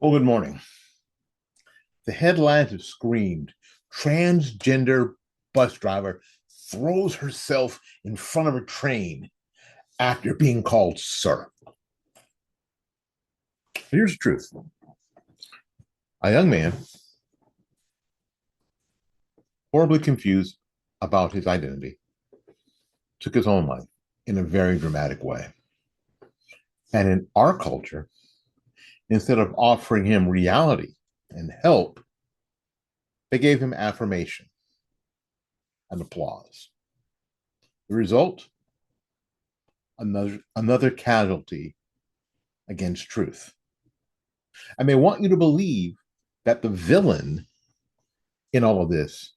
Well, good morning. The headlines have screamed transgender bus driver throws herself in front of a train after being called sir. Here's the truth. A young man, horribly confused about his identity, took his own life in a very dramatic way. And in our culture, instead of offering him reality and help, they gave him affirmation and applause. The result, another casualty against truth. And they want you to believe that the villain in all of this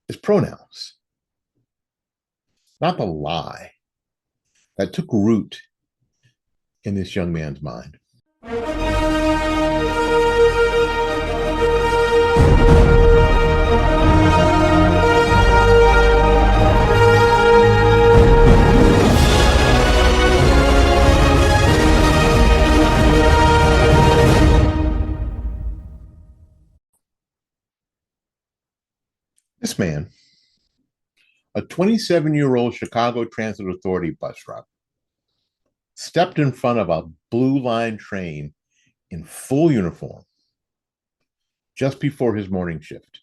is pronouns, not the lie that took root in this young man's mind. This man, a 27-year-old Chicago Transit Authority bus driver, stepped in front of a blue line train in full uniform just before his morning shift.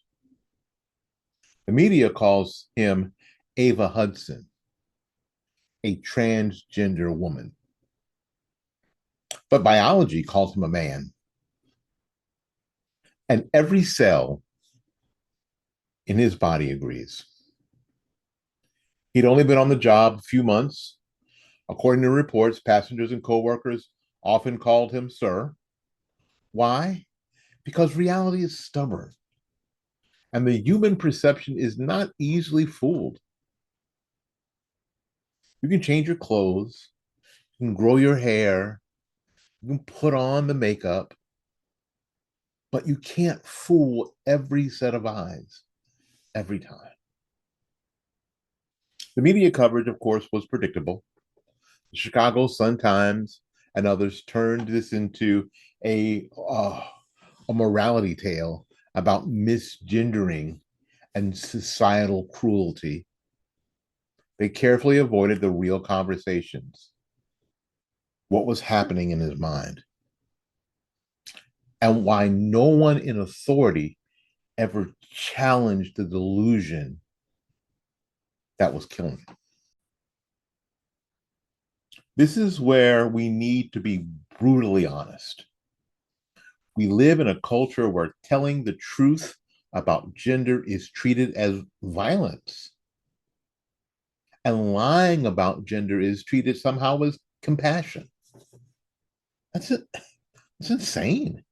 The media calls him Ava Hudson, a transgender woman. But biology calls him a man. And every cell in his body agrees. He'd only been on the job a few months. According to reports, passengers and coworkers often called him sir. Why? Because reality is stubborn. And the human perception is not easily fooled. You can change your clothes, you can grow your hair, you can put on the makeup, but you can't fool every set of eyes every time. The media coverage, of course, was predictable. The Chicago Sun-Times and others turned this into a morality tale about misgendering and societal cruelty. They carefully avoided the real conversations, what was happening in his mind, and why no one in authority ever challenged the delusion that was killing him. This is where we need to be brutally honest. We live in a culture where telling the truth about gender is treated as violence, and lying about gender is treated somehow as compassion. That's it. It's insane.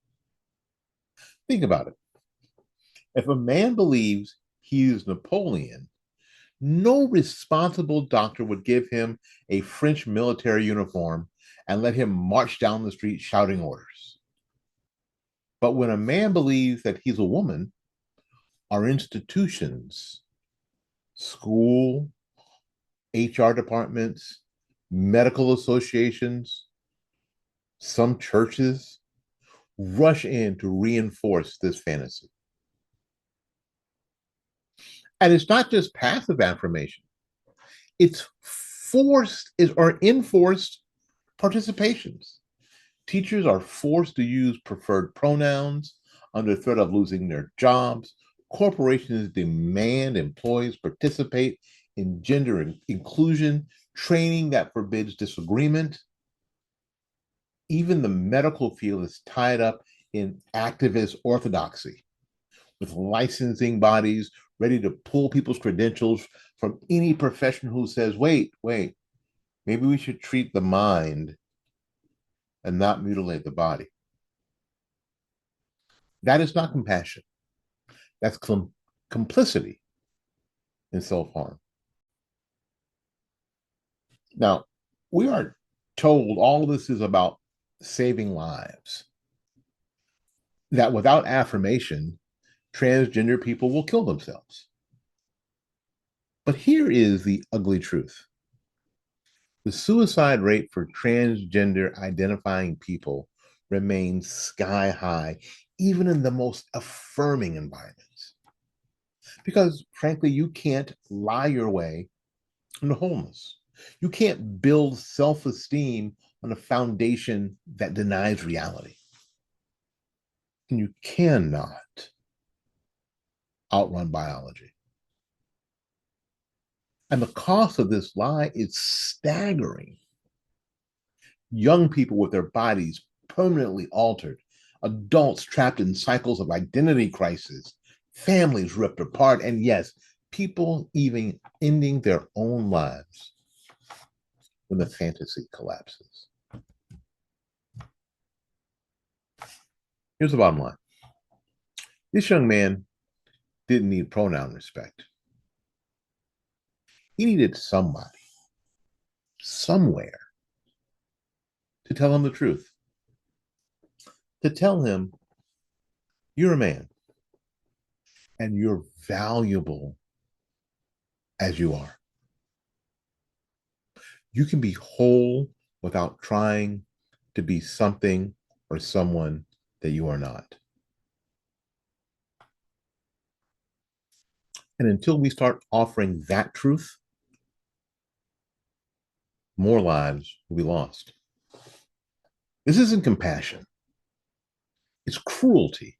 Think about it. If a man believes he is Napoleon, no responsible doctor would give him a French military uniform and let him march down the street shouting orders. But when a man believes that he's a woman, our institutions, school, HR departments, medical associations, some churches rush in to reinforce this fantasy. And it's not just passive affirmation, it's forced or enforced participations. Teachers are forced to use preferred pronouns under threat of losing their jobs. Corporations demand employees participate in gender inclusion training that forbids disagreement. Even the medical field is tied up in activist orthodoxy, with licensing bodies ready to pull people's credentials from any profession who says, wait, maybe we should treat the mind and not mutilate the body. That is not compassion. That's complicity in self-harm. Now, we are told all of this is about saving lives, that without affirmation, transgender people will kill themselves. But here is the ugly truth. The suicide rate for transgender identifying people remains sky high, even in the most affirming environments. Because frankly, you can't lie your way into wholeness. You can't build self esteem on a foundation that denies reality. And you cannot outrun biology. And the cost of this lie is staggering. Young people with their bodies permanently altered, adults trapped in cycles of identity crisis, families ripped apart, and yes, people even ending their own lives when the fantasy collapses. Here's the bottom line. This young man didn't need pronoun respect. He needed somebody, somewhere, to tell him the truth, to tell him you're a man and you're valuable as you are. You can be whole without trying to be something or someone that you are not. And until we start offering that truth, more lives will be lost. This isn't compassion, it's cruelty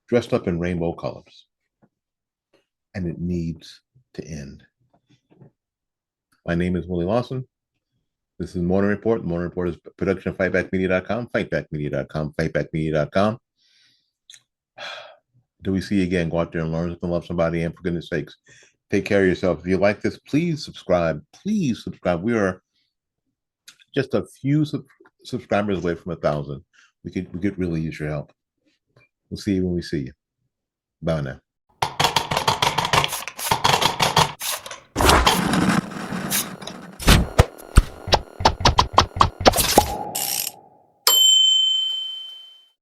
dressed up in rainbow colors. And it needs to end. My name is Willie Lawson. This is Morning Report. The Morning Report is a production of fightbackmedia.com, fightbackmedia.com, fightbackmedia.com. Till we see you again, go out there and learn something, love somebody, and for goodness sakes, take care of yourself. If you like this, please subscribe. Please subscribe. We are just a few subscribers away from 1,000. We could really use your help. We'll see you when we see you. Bye now.